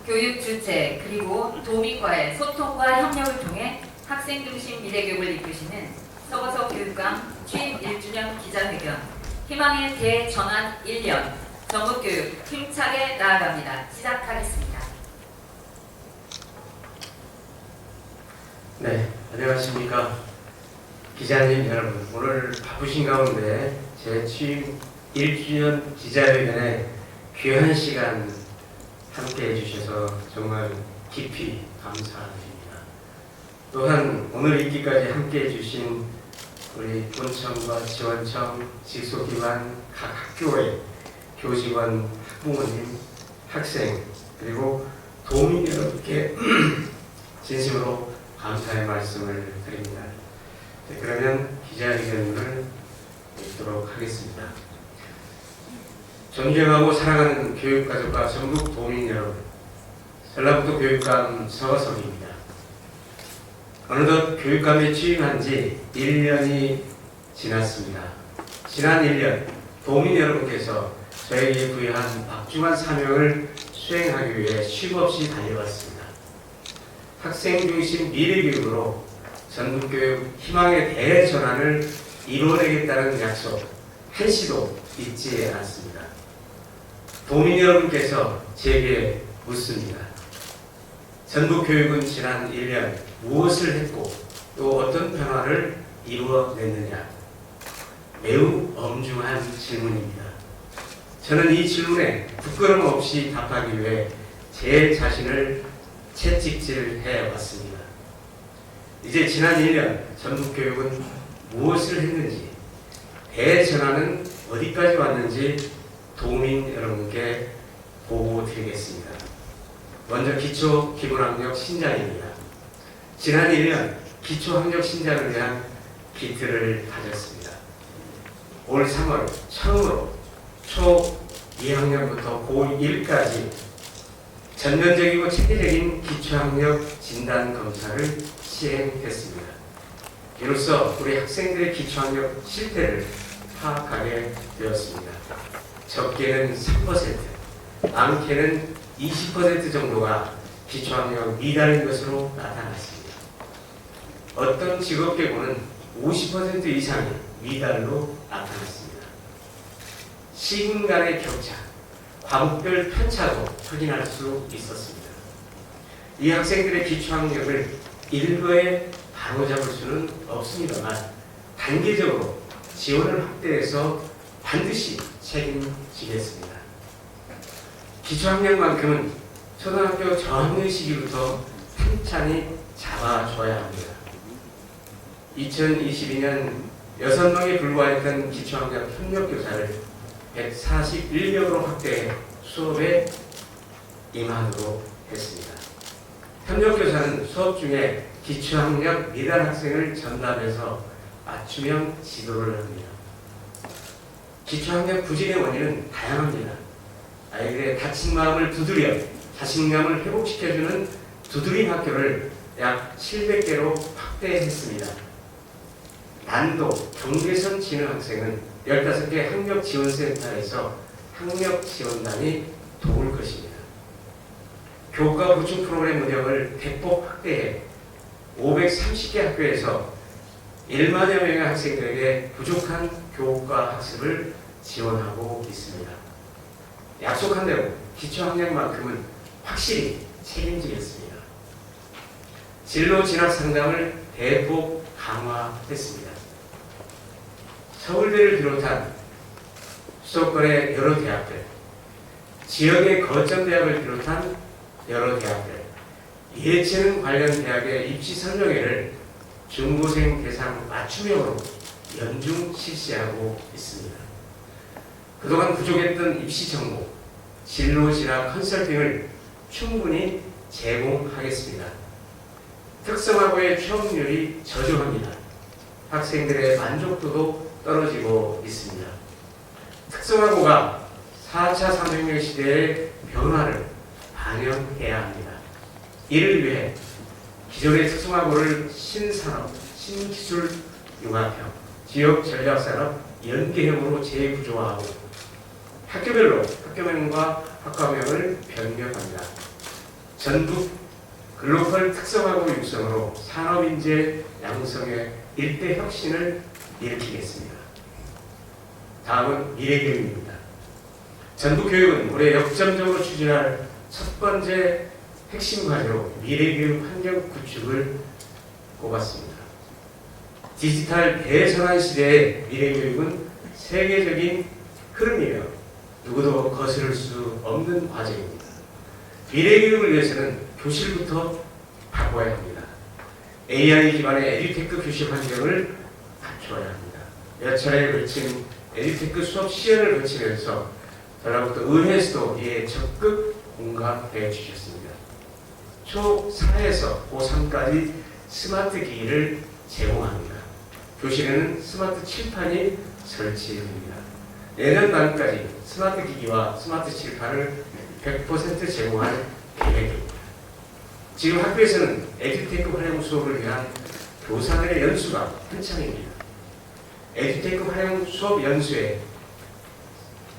교육 주체 그리고 도민과의 소통과 협력을 통해 학생 중심 미래교육을 이끄시는 서거석 교육감 취임 1주년 기자회견 희망의 대전환 1년 전국교육 힘차게 나아갑니다. 시작하겠습니다. 네, 안녕하십니까. 기자님 여러분, 오늘 바쁘신 가운데 제 취임 1주년 기자회견에 귀한 시간 함께 해주셔서 정말 깊이 감사드립니다. 또한 오늘 있기까지 함께 해주신 우리 본청과 지원청, 직속기관, 각 학교의 교직원, 학부모님, 학생, 그리고 도민 여러분께 진심으로 감사의 말씀을 드립니다. 네, 그러면 기자회견을 읽도록 하겠습니다. 존경하고 사랑하는 교육가족과 전국 도민 여러분, 전라북도 교육감 서거석입니다. 어느덧 교육감에 취임한 지 1년이 지났습니다. 지난 1년 도민 여러분께서 저에게 부여한 막중한 사명을 수행하기 위해 쉼없이 달려왔습니다. 학생 중심 미래교육으로 전국교육 희망의 대전환을 이루어내겠다는 약속 한시도 잊지 않았습니다. 도민 여러분께서 제게 묻습니다. 전국교육은 지난 1년 무엇을 했고 또 어떤 변화를 이루어냈느냐? 매우 엄중한 질문입니다. 저는 이 질문에 부끄럼 없이 답하기 위해 제 자신을 채찍질해 왔습니다. 이제 지난 1년 전국교육은 무엇을 했는지, 대전환은 어디까지 왔는지 도민 여러분께 보고 드리겠습니다. 먼저 기초기본학력 신장입니다. 지난 1년 기초학력 신장을 위한 비트를 가졌습니다. 올 3월 처음으로 초2학년부터 고1까지 전면적이고 체계적인 기초학력 진단 검사를 시행했습니다. 이로써 우리 학생들의 기초학력 실태를 파악하게 되었습니다. 적게는 3%, 많게는 20% 정도가 기초학력 미달인 것으로 나타났습니다. 어떤 직업계고는 50% 이상이 미달로 나타났습니다. 시군 간의 격차, 과목별 편차도 확인할 수 있었습니다. 이 학생들의 기초학력을 일거에 바로잡을 수는 없습니다만 단계적으로 지원을 확대해서 반드시 책임지겠습니다. 기초학력만큼은 초등학교 저학년 시기부터 탄탄히 잡아줘야 합니다. 2022년 6명에 불과했던 기초학력 협력교사를 141명으로 확대해 수업에 임하도록 했습니다. 협력교사는 수업 중에 기초학력 미달 학생을 전담해서 맞춤형 지도를 합니다. 기초학력 부진의 원인은 다양합니다. 아이들의 다친 마음을 두드려 자신감을 회복시켜주는 두드림 학교를 약 700개로 확대했습니다. 난도 경계선 지능 학생은 15개 학력지원센터에서 학력지원단이 도울 것입니다. 교과 보충 프로그램 운영을 대폭 확대해 530개 학교에서 1만여 명의 학생들에게 부족한 교과 학습을 지원하고 있습니다. 약속한 대로 기초학력만큼은 확실히 책임지겠습니다. 진로 진학 상담을 대폭 강화했습니다. 서울대를 비롯한 수도권의 여러 대학들, 지역의 거점 대학을 비롯한 여러 대학들, 예체능 관련 대학의 입시 설명회를 중고생 대상 맞춤형으로 연중 실시하고 있습니다. 그동안 부족했던 입시 정보, 진로 진학 컨설팅을 충분히 제공하겠습니다. 특성화고의 취업률이 저조합니다. 학생들의 만족도도 떨어지고 있습니다. 특성화고가 4차 산업혁명 시대의 변화를 반영해야 합니다. 이를 위해 기존의 특성화고를 신산업, 신기술 융합형, 지역 전략산업, 연계형으로 재구조화하고 학교별로 학교명과 학과명을 변경합니다. 전북 글로벌 특성화고 육성으로 산업인재 양성의 일대 혁신을 일으키겠습니다. 다음은 미래교육입니다. 전북교육은 올해 역점적으로 추진할 첫 번째 핵심 과제로 미래교육 환경 구축을 꼽았습니다. 디지털 대전환 시대의 미래교육은 세계적인 흐름이며 누구도 거스를 수 없는 과제입니다. 미래교육을 위해서는 교실부터 바꿔야 합니다. AI 기반의 에듀테크 교실 환경을 갖춰야 합니다. 몇 차례에 걸친 에듀테크 수업 시연을 거치면서 전라북도 의회에서도 이에 적극 공감해 주셨습니다. 초4에서 고3까지 스마트 기기를 제공합니다. 교실에는 스마트 칠판이 설치됩니다. 내년 단까지 스마트 기기와 스마트 칠판을 100% 제공할 계획입니다. 지금 학교에서는 에듀테크 활용 수업을 위한 교사들의 연수가 한창입니다. 에듀테크 활용 수업 연수에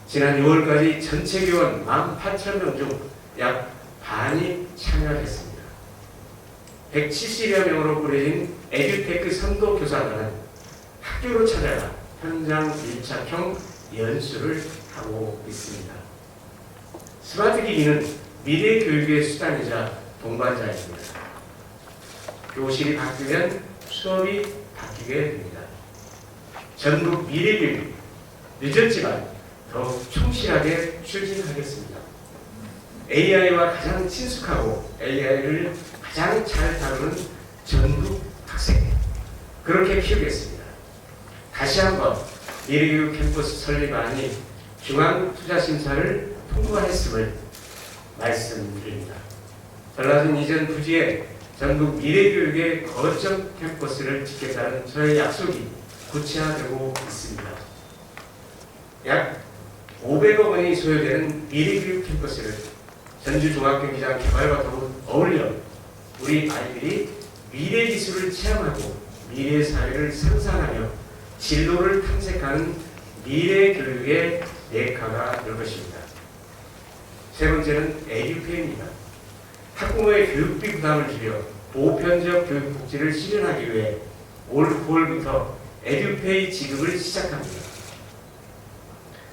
지난 6월까지 전체 교원 18,000명 중 약 반이 참여했습니다. 170여 명으로 꾸려진 에듀테크 선도 교사단은 학교로 찾아가 현장 밀착형 연수를 하고 있습니다. 스마트 기기는 미래 교육의 수단이자 동반자입니다. 교실이 바뀌면 수업이 바뀌게 됩니다. 전북 미래 교육 늦었지만 더욱 충실하게 추진하겠습니다. AI와 가장 친숙하고 AI를 가장 잘 다루는 전북 학생 그렇게 키우겠습니다. 다시 한번 미래교육 캠퍼스 설립안이 중앙투자심사를 통과했음을 말씀드립니다. 전라도 이전 부지에 전북 미래교육의 거점 캠퍼스를 짓겠다는 저의 약속이 구체화되고 있습니다. 약 500억 원이 소요되는 미래교육 캠퍼스를 전주종합경기장 개발과 어울려 우리 아이들이 미래 기술을 체험하고 미래 사회를 상상하며 진로를 탐색하는 미래 교육의 메카가 될 것입니다. 세 번째는 에듀페이입니다. 학부모의 교육비 부담을 줄여 보편적 교육 복지를 실현하기 위해 올 9월부터 에듀페이 지급을 시작합니다.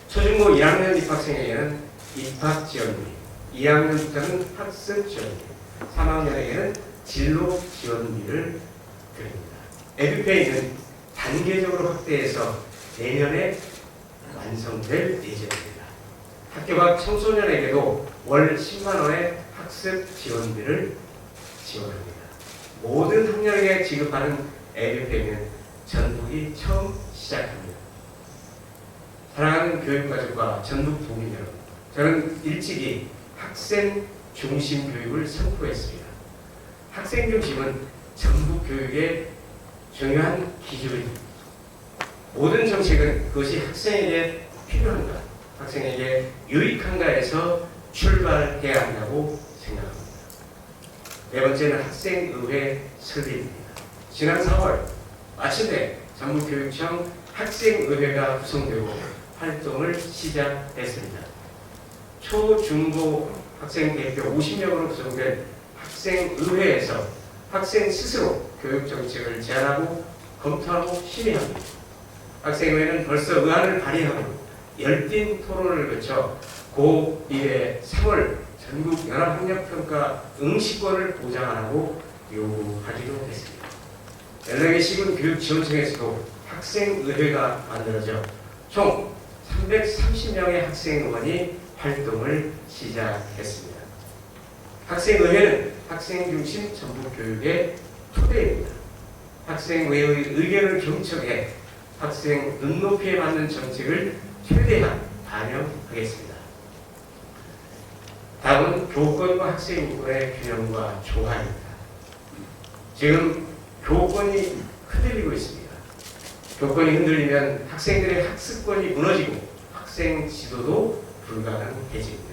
초중고 1학년 입학생에게는 입학 지원비, 2학년부터는 학습 지원비, 3학년에게는 진로 지원비를 드립니다. 에듀페이는 단계적으로 확대해서 내년에 완성될 예정입니다. 학교 밖 청소년에게도 월 10만 원의 학습 지원비를 지원합니다. 모든 학년에게 지급하는 에듀페이는 전북이 처음 시작합니다. 사랑하는 교육가족과 전북 도민 여러분, 저는 일찍이 학생 중심 교육을 선포했습니다. 학생 중심은 전북 교육의 중요한 기준입니다. 모든 정책은 그것이 학생에게 필요한가, 학생에게 유익한가에서 출발해야 한다고 생각합니다. 네 번째는 학생의회 설립입니다. 지난 4월 마침내 전북교육청 학생의회가 구성되고 활동을 시작했습니다. 초, 중고 학생 대표 50명으로 구성된 학생의회에서 학생 스스로 교육정책을 제안하고 검토하고 심의합니다. 학생의회는 벌써 의안을 발의하고 열띤 토론을 거쳐 고1의 3월 전국 연합학력평가 응시권을 보장하라고 요구하기로 했습니다. 연령의 시군 교육지원청에서도 학생의회가 만들어져 총 330명의 학생의원이 활동을 시작했습니다. 학생의회는 학생 중심 전북교육의 토대입니다. 학생의회의 의견을 경청해 학생 눈높이에 맞는 정책을 최대한 반영하겠습니다. 다음은 교권과 학생 인권의 균형과 조화입니다. 지금 교권이 흔들리고 있습니다. 교권이 흔들리면 학생들의 학습권이 무너지고 학생 지도도 불가능해집니다.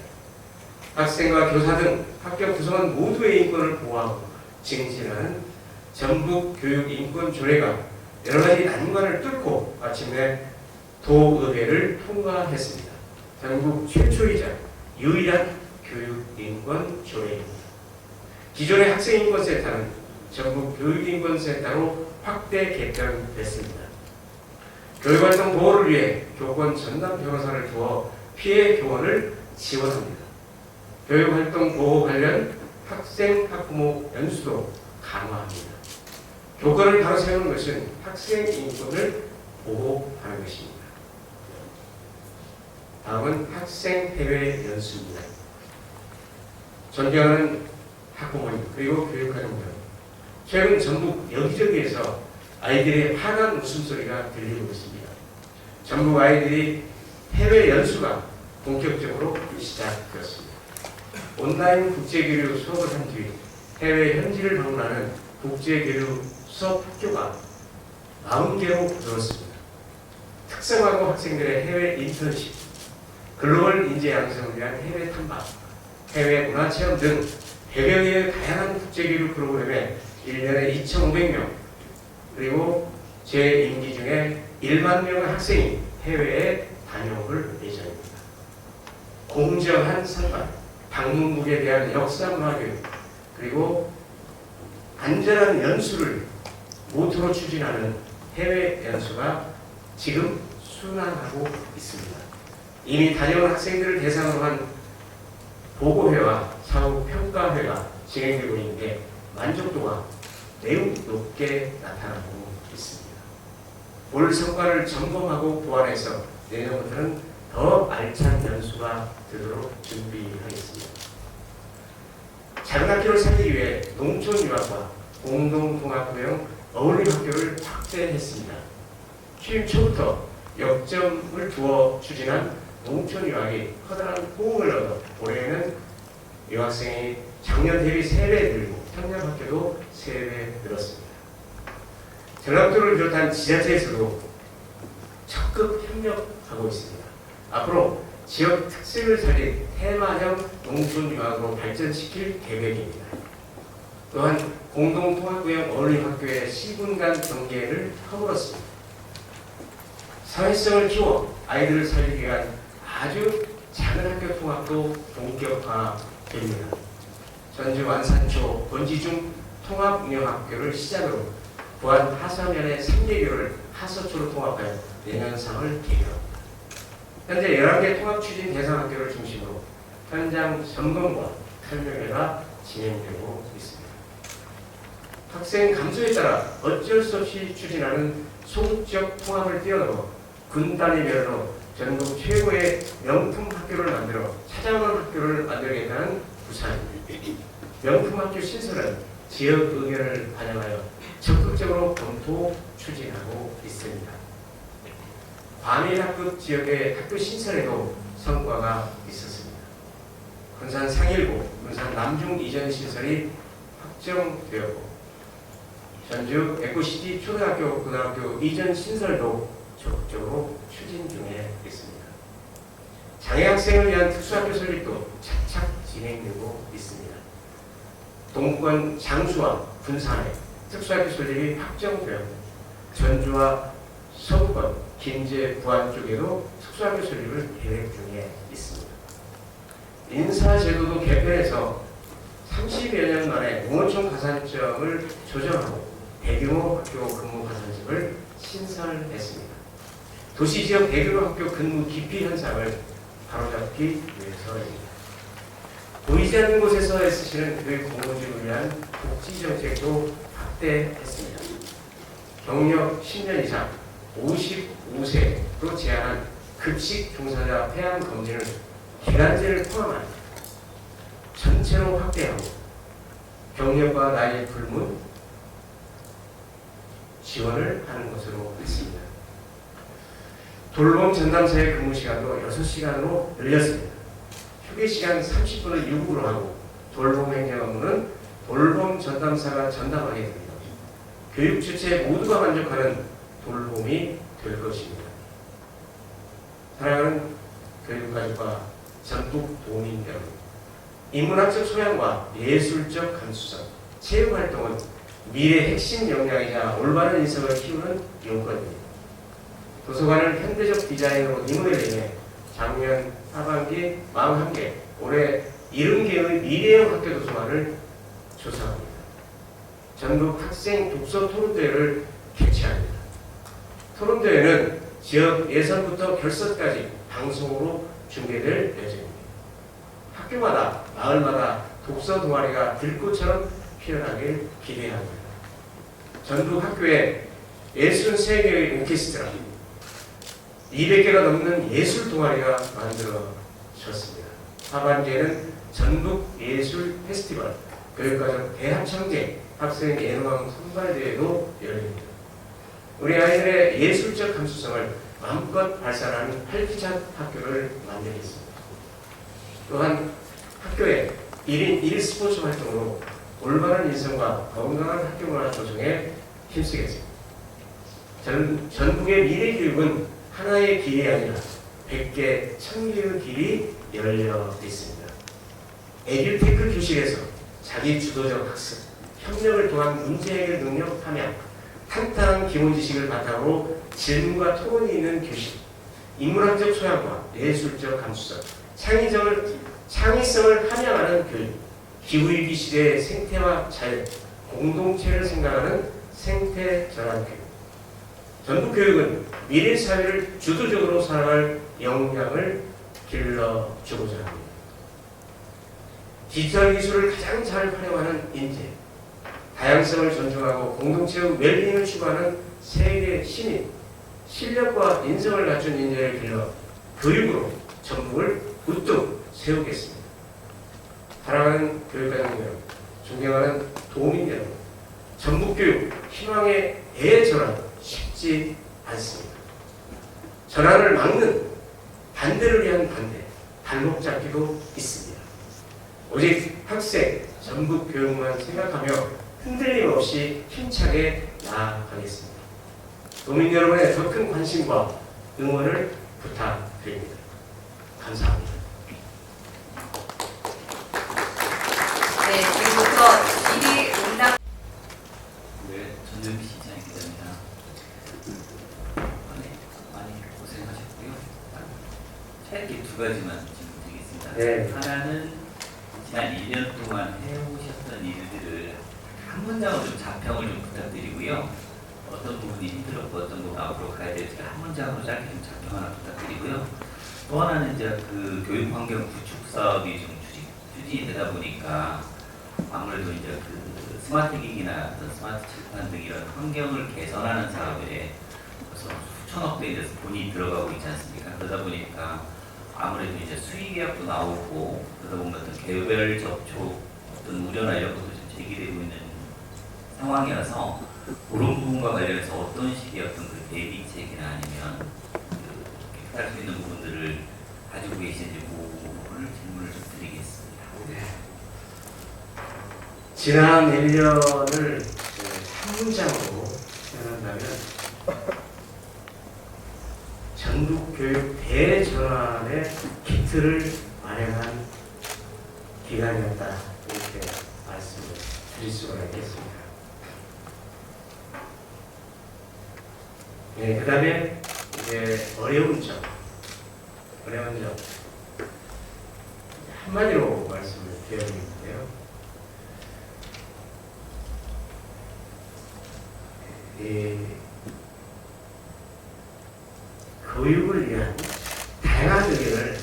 학생과 교사 등 학교 구성원 모두의 인권을 보호하고 증진하는 전북 교육 인권 조례가 여러 가지 난관을 뚫고 마침내 도의회를 통과했습니다. 전국 최초이자 유일한 교육인권 조례입니다. 기존의 학생인권센터는 전국 교육인권센터로 확대 개편됐습니다. 교육활동 보호를 위해 교권 전담 변호사를 두어 피해 교원을 지원합니다. 교육활동 보호 관련 학생, 학부모 연수도 강화합니다. 교권을 바로 세우는 것은 학생 인권을 보호하는 것입니다. 다음은 학생 해외 연수입니다. 존경하는 학부모님 그리고 교육가족들, 최근 전국 여기저기에서 아이들의 환한 웃음소리가 들리고 있습니다. 전국 아이들이 해외 연수가 본격적으로 시작되었습니다. 온라인 국제교류 수업을 한 뒤 해외 현지를 방문하는 국제교류 수업 학교가 40개로 늘었습니다. 특성화고 학생들의 해외 인턴십, 글로벌 인재 양성을 위한 해외 탐방, 해외 문화체험 등 100여 개의 다양한 국제교류 프로그램에 1년에 2,500명, 그리고 제 임기 중에 1만 명의 학생이 해외에 다녀올 예정입니다. 공정한 선발, 방문국에 대한 역사 문화교육, 그리고 안전한 연수를 모토로 추진하는 해외 연수가 지금 순항하고 있습니다. 이미 다녀온 학생들을 대상으로 한 보고회와 사후 평가회가 진행되고 있는데 만족도가 매우 높게 나타나고 있습니다. 올 성과를 점검하고 보완해서 내년부터는 더 알찬 연수가 되도록 준비하겠습니다. 작은 학교를 살리기 위해 농촌 유학과 공동통합고용 어울림학교를 확대했습니다. 취임 초부터 역점을 두어 추진한 농촌 유학이 커다란 호응을 얻어 올해는 유학생이 작년 대비 3배 늘고 청년학교도 3배 늘었습니다. 전라도를 비롯한 지자체에서도 적극 협력하고 있습니다. 앞으로 지역 특색을 살린 테마형 농촌 유학으로 발전시킬 계획입니다. 또한 공동통합구역 어울림학교의 시군간 경계를 허물었습니다. 사회성을 키워 아이들을 살리기 위한 아주 작은 학교 통합도 본격화됩니다. 전주 완산초 번지중 통합운영학교를 시작으로 부안 하서면의 3개교를 하서초로 통합하여 내년상을 계획합니다. 현재 11개 통합 추진 대상 학교를 중심으로 현장 점검과 설명회가 진행되고 있습니다. 학생 감소에 따라 어쩔 수 없이 추진하는 소극적 통합을 뛰어넘어 군 단위별로 전국 최고의 명품 학교를 만들어 찾아오는 학교를 만들겠다는 부산입니다. 명품 학교 신설은 지역 의견을 반영하여 적극적으로 검토 추진하고 있습니다. 과밀학급 지역의 학교 신설에도 성과가 있었습니다. 군산 상일고, 군산 남중 이전 신설이 확정되었고 전주 에코시티 초등학교, 고등학교 이전 신설도 적극적으로 추진 중에 있습니다. 장애 학생을 위한 특수학교 설립도 착착 진행되고 있습니다. 동권 장수와 군산에 특수학교 설립이 확정되었고 전주와 서구권, 김제, 부안 쪽에도 특수학교 설립을 계획 중에 있습니다. 인사제도도 개편해서 30여 년 만에 농어촌 가산점을 조정하고 대규모 학교 근무 가산점을 신설했습니다. 도시지역 대규모 학교 근무 기피 현상을 바로잡기 위해서입니다. 보이지 않는 곳에서 애쓰시는 교육 공무원들을 위한 복지정책도 확대했습니다. 경력 10년 이상 55세로 제한한 급식 종사자 폐암 검진을 기간제를 포함한 전체로 확대하고 경력과 나이 불문 지원을 하는 것으로 했습니다. 돌봄 전담사의 근무 시간도 6시간으로 늘렸습니다. 휴게 시간 30분을 유급으로 하고 돌봄 행정 업무는 돌봄 전담사가 전담하게 됩니다. 교육 주체 모두가 만족하는 돌봄이 될 것입니다. 사랑하는 교육가족과 전국 도민 여러분, 인문학적 소양과 예술적 감수성, 체육활동은 미래 핵심 역량이자 올바른 인성을 키우는 요건입니다. 도서관을 현대적 디자인으로 리모델링해 작년 하반기 41개, 올해 70개의 미래형 학교 도서관을 조성합니다. 전국 학생 독서 토론대회를 개최합니다. 토론대회는 지역 예선부터 결선까지 방송으로 중계될 예정입니다. 학교마다 마을마다 독서 동아리가 들꽃처럼 피어나길 기대합니다. 전국 학교에 63개의 오케스트라, 200개가 넘는 예술 동아리가 만들어졌습니다. 하반기에는 전국 예술 페스티벌, 교육과정 대합창제 학생 예능왕 선발대회도 열립니다. 우리 아이들의 예술적 감수성을 마음껏 발산하는 활기찬 학교를 만들겠습니다. 또한 학교에 1인 1 스포츠 활동으로 올바른 인성과 건강한 학교 문화 조성에 힘쓰겠습니다. 전국의 미래 교육은 하나의 길이 아니라 100개, 1000개의 길이 열려 있습니다. 에듀테크 교실에서 자기 주도적 학습, 협력을 통한 문제 해결 능력 함양, 탄탄한 기본 지식을 바탕으로 질문과 토론이 있는 교실, 인문학적 소양과 예술적 감수성, 창의성을 함양하는 교육, 기후위기 시대의 생태와 자연, 공동체를 생각하는 생태 전환 교육. 전국 교육은 미래 사회를 주도적으로 살아갈 역량을 길러주고자 합니다. 디지털 기술을 가장 잘 활용하는 인재, 다양성을 존중하고 공동체의 웰빙을 추구하는 세계 시민, 실력과 인성을 갖춘 인재를 길러 교육으로 전국을 우뚝 세우겠습니다. 사랑하는 교육과정 여러분, 존경하는 도민 여러분, 전국교육 희망의 대전환 쉽지 않습니다. 전환을 막는 반대를 위한 반대, 발목 잡기도 있습니다. 오직 학생, 전국 교육만 생각하며 흔들림 없이 힘차게 나아가겠습니다. 도민 여러분의 더 큰 관심과 응원을 부탁드립니다. 감사합니다. 네, 지금부터 질의응답. 네, 전준비 시장 기자입니다. 많이 고생하셨고요. 짧게 두 가지만 질문드리겠습니다. 네. 하나는 지난 1년 동안 해오셨던 일들을 한 문장으로 좀 자평을 좀 부탁드리고요. 어떤 부분이 힘들었고 어떤 부분 앞으로 가야 될지 한 문장으로 짧게 좀 자평 하나 부탁드리고요. 또 하나는 이제 그 교육 환경 구축 사업이 좀 추진이 되다 보니까 아무래도 이제 그 스마트 기기나 어떤 스마트 칠판 등 이런 환경을 개선하는 사업에 벌써 수천억 대에 대해서 돈이 들어가고 있지 않습니까? 그러다 보니까 아무래도 이제 수의 계약도 나오고 그러다 보면 어떤 개별 접촉 어떤 우려나 이런 것도 좀 제기되고 있는 상황이라서 그런 부분과 관련해서 어떤 식의 어떤 그 대비책이나 아니면 그 할 수 있는 부분들을 가지고 계신지 그거를 질문을 좀 드리겠습니다. 네. 지난 1년을 한 문장으로 표현한다면 전국교육 대전환의 키트를 마련한 기간이었다, 이렇게 말씀을 드릴 수가 있겠습니다. 네, 그 다음에 이제 어려운 점 한마디로 말씀을 드려드리는데요. 교육을 위한 다양한 의견을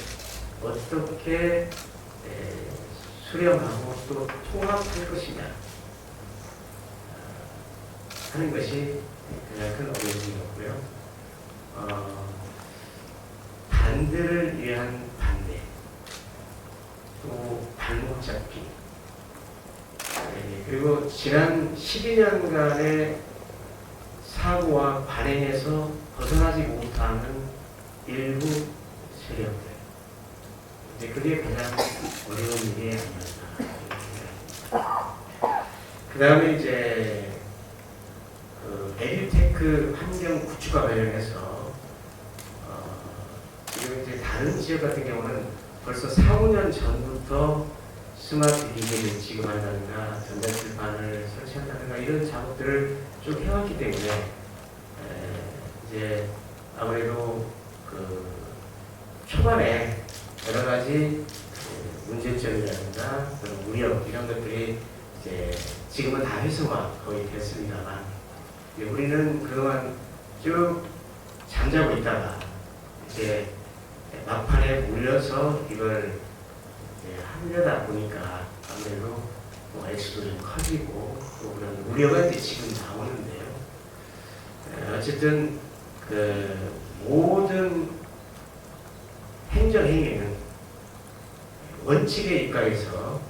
어떻게 수렴하고 또 통합할 것이냐 하는 것이 가장 큰 어려움이었고요. 반대를 위한 반대, 또 발목 잡기, 그리고 지난 12년간의 사고와 관행에서 벗어나지 못하는 일부 세력들, 그게 가장 어려운 일이 아니었나. 그 다음에 이제 에듀테크 환경 구축과 관련해서 그리고 이제 다른 지역 같은 경우는 벌써 4, 5년 전부터 스마트 기기를 지급한다든가 전자칠판을 설치한다든가 이런 작업들을 쭉 해왔기 때문에 이제 아무래도 그 초반에 여러 가지 문제점이라든가 그런 우려 이런 것들이 이제 지금은 다 회수가 거의 됐습니다만 우리는 그동안 쭉 잠자고 있다가 이제 막판에 몰려서 이걸 하려다 보니까 아무래도 뭐 액수도 좀 커지고 또 그런 우려가 이제 지금 나오는데요. 어쨌든 그 모든 행정행위는 원칙에 입각해서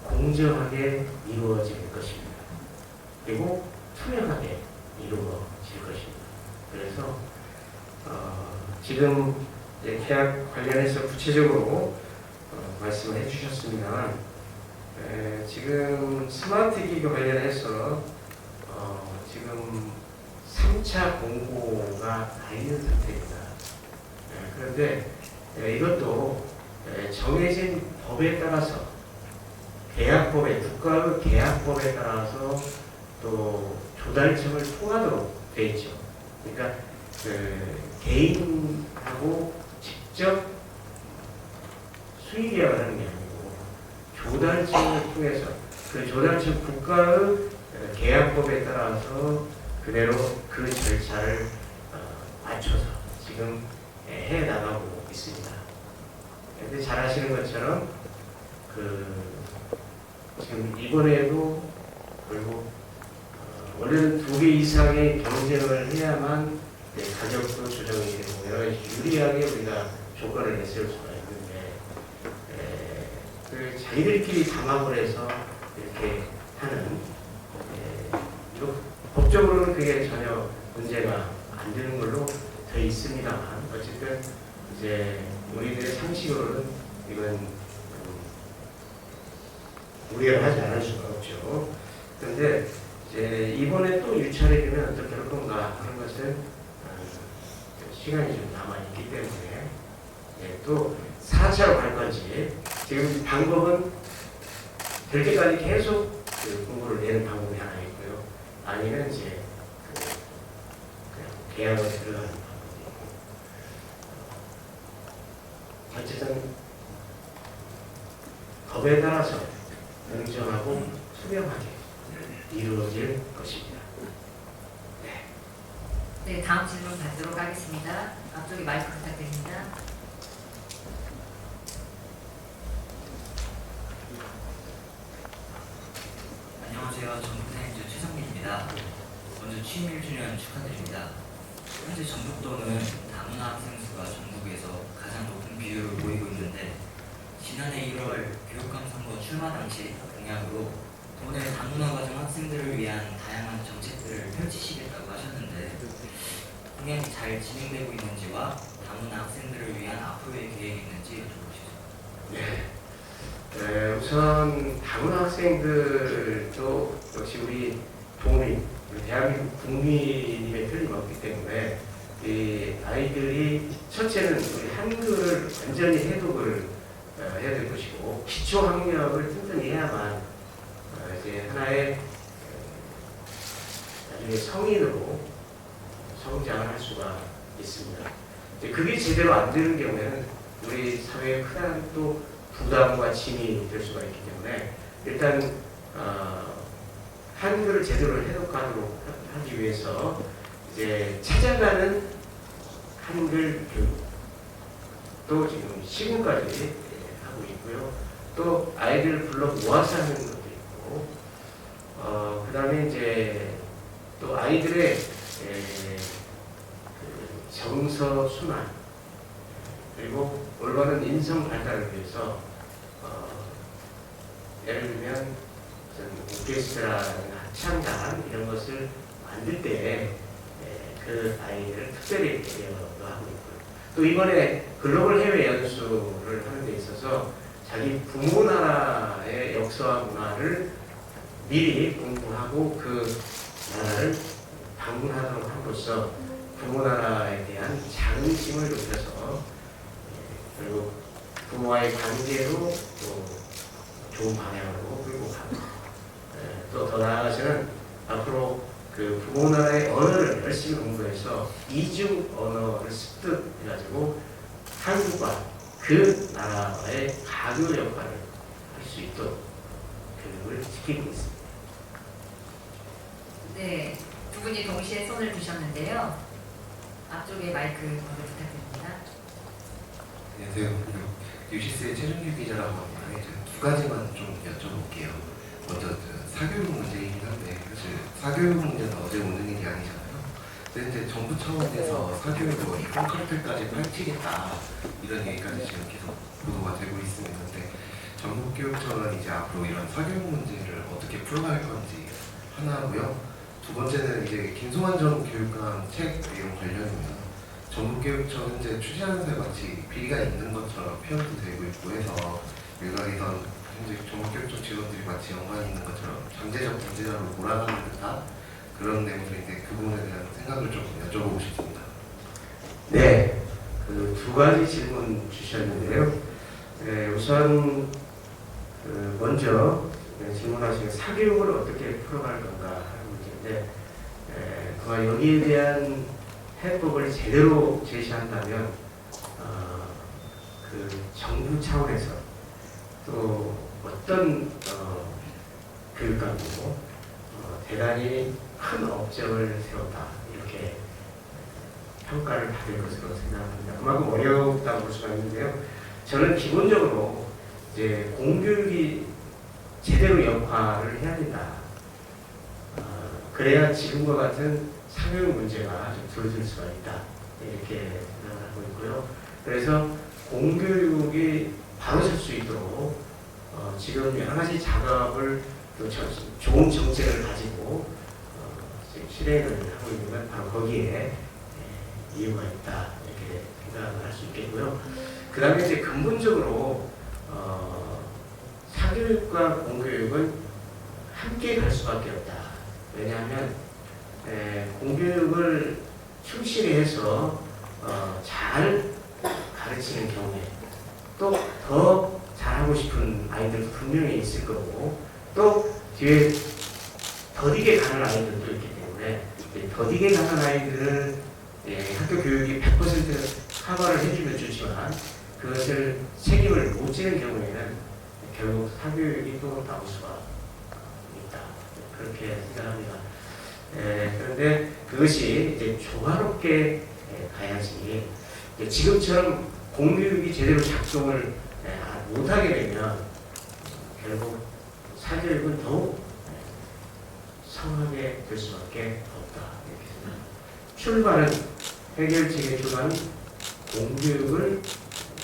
공정하게 이루어질 것입니다. 그리고 투명하게 이루어질 것입니다. 그래서 지금 이제 계약 관련해서 구체적으로 말씀을 해주셨습니다만 지금 스마트 기기 관련해서 지금 3차 공고가 나 있는 상태입니다. 그런데 이것도 정해진 법에 따라서 계약법에 국가의 계약법에 따라서 또 조달청을 통하도록 돼 있죠. 그러니까 개인하고 직접 수의 계약을 하는 게 아니고 조달청을 통해서 그 조달청 국가의 계약법에 따라서 그대로 그 절차를 맞춰서 지금 해 나가고 있습니다. 근데 잘 아시는 것처럼 지금 이번에도 결국 원래는 2개 이상의 경쟁을 해야만 가격도 조정이 되고 여러 가지 유리하게 우리가 조건을 내세울 수가 있는데 그 자기들끼리 담합을 해서 이렇게 하는 법적으로는 그게 전혀 문제가 안 되는 걸로 되어 있습니다만 어쨌든 이제 우리들의 상식으로는 이건 우려를 하지 않을 수가 없죠. 그런데 이제 이번에 또 유찰이 되면 어떻게 할 건가 하는 것은 시간이 좀 남아있기 때문에 또 4차로 갈 건지 지금 방법은 될 때까지 계속 공고를 내는 방법이 하나 있고요. 아니면 이제 그냥 계약을 들어가는 방법이 있고 어쨌든 법에 따라서 공정하고 투명하게 이루어질 것입니다. 네, 다음 질문 받도록 하겠습니다. 앞쪽에 마이크 부탁드립니다. 안녕하세요. 전북사인즈 최성민입니다. 먼저 취임 1주년 축하드립니다. 현재 전북도는 다문화 학생 수가 전국에서 가장 높은 비율을 보이고 있는데 지난해 1월 교육감 선거 출마 당시 공약으로 도내 다문화 가정 학생들을 위한 다양한 정책들을 펼치시겠다고 하셨는데 공약이 잘 진행되고 있는지와 다문화 학생들을 위한 앞으로의 계획이 있는지 여쭤보시죠. 우선 다문화 학생들도 역시 우리 도민, 우리 대한민국 국민임에 틀림없기 때문에 이 아이들이 첫째는 우리 한글을 완전히 해독을 해야 될 것이고 기초 학력을 튼튼히 해야만 이제 하나의 나중에 성인으로 성장을 할 수가 있습니다. 이제 그게 제대로 안 되는 경우에는 우리 사회에 큰 또 부담과 짐이 될 수가 있기 때문에 일단 한글을 제대로 해독하도록 하기 위해서 이제 찾아가는 한글 교육 또 지금 시군까지 하고 있고요. 또 아이들을 불러 모아서 하는 것도 있고 그 다음에 이제 또 아이들의 그 정서 순환 그리고 올바른 인성 발달을 위해서 예를 들면 오케스트라나 합창단 이런 것을 만들 때 그 아이들을 특별히 배려도 하고 있고요. 또 이번에 글로벌 해외 연수를 하는 데 있어서 자기 부모 나라의 역사와 문화를 미리 공부하고 그 나라를 방문하도록 함으로써 부모 나라에 대한 자긍심을 높여서 그리고 부모와의 관계도 또 좋은 방향으로 끌고 가고 또 더 나아가서는 앞으로 그 그 부모 나라의 언어를 열심히 공부해서 이중 언어를 습득해가지고 한국과 그 나라의 가교 역할을 할 수 있도록 교육을 시키고 있습니다. 네, 두 분이 동시에 손을 드셨는데요. 앞쪽에 마이크 번호 부탁드립니다. 안녕하세요. 뉴시스의 최준규 기자라고 합니다. 두 가지만 좀 여쭤볼게요. 먼저 사교육 문제이긴 한데 사실 사교육 문제는 어제 오는 일이 아니잖아요. 근데 이제 정부 차원에서 사교육을 이번 카르텔까지 펼치겠다 이런 얘기까지 지금 계속 보도가 되고 있습니다. 근데 전국교육청은 이제 앞으로 이런 사교육 문제를 어떻게 풀어갈 건지 하나고요. 두 번째는 이제 김송환 전 교육감 책 내용 관련입니다. 전국교육청 현재 추시하는 마치 비리가 있는 것처럼 표현도 되고 있고 해서 일각에선 현재 전국교육청 직원들이 마치 연관이 있는 것처럼 잠재적 범죄자로 몰아가는 듯한 그런 내용들인데 그 부분에 대한 생각을 좀 여쭤보고 싶습니다. 네, 그 두 가지 질문 주셨는데요. 우선 먼저 질문하신 사교육을 어떻게 풀어갈 건가 하는 문제인데 그와 여기에 대한 해법을 제대로 제시한다면 그 정부 차원에서 또 어떤 교육감도 대단히 큰 업적을 세웠다 이렇게 평가를 받을 것으로 생각합니다. 그만큼 어렵다고 볼 수가 있는데요. 저는 기본적으로 이제 공교육이 제대로 역할을 해야 된다. 그래야 지금과 같은 사교육 문제가 좀 줄어들 수가 있다. 이렇게 생각을 하고 있고요. 그래서 공교육이 바로 설 수 있도록 지금 여러 가지 작업을 또 좋은 정책을 가지고 실행을 하고 있는 건 바로 거기에 이유가 있다. 이렇게 생각을 할 수 있겠고요. 그 다음에 이제 근본적으로 사교육과 공교육은 함께 갈 수밖에 없다. 왜냐하면 공교육을 충실히 해서 잘 가르치는 경우에 또 더 잘하고 싶은 아이들도 분명히 있을 거고 또 뒤에 더디게 가는 아이들도 있기 때문에 더디게 가는 아이들은 학교 교육이 100% 커버를 해주면 좋지만 그것을 책임을 못 지는 경우에는 결국 사교육이 또 나올 수가 있다. 그렇게 생각합니다. 그런데 그것이 이제 조화롭게 가야지 지금처럼 공교육이 제대로 작동을 못하게 되면 결국 사교육은 더욱 성하게 될 수밖에 없다. 이렇게 생각합니다. 해결책의 출발은 공교육을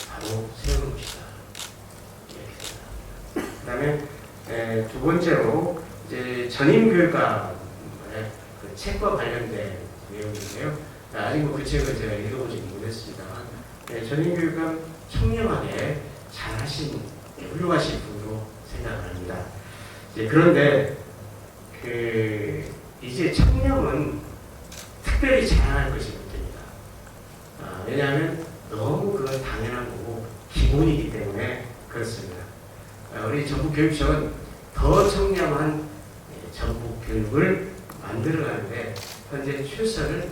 바로 세우는 것이다. 이렇게 생각합니다. 그 다음에 두 번째로 이제 전임교육감의 그 책과 관련된 내용인데요. 아직 그 책을 제가 읽어보지 못했습니다만 전임교육감 청렴하게 잘하신 훌륭하신 분으로 생각을 합니다. 그런데 이제 청렴은 특별히 자랑할 것이 못 됩니다. 왜냐하면 너무 그건 당연한 거고 기본이기 때문에 그렇습니다. 우리 전국교육청은 더 청렴한 전국교육을 만들어가는데 현재 출사를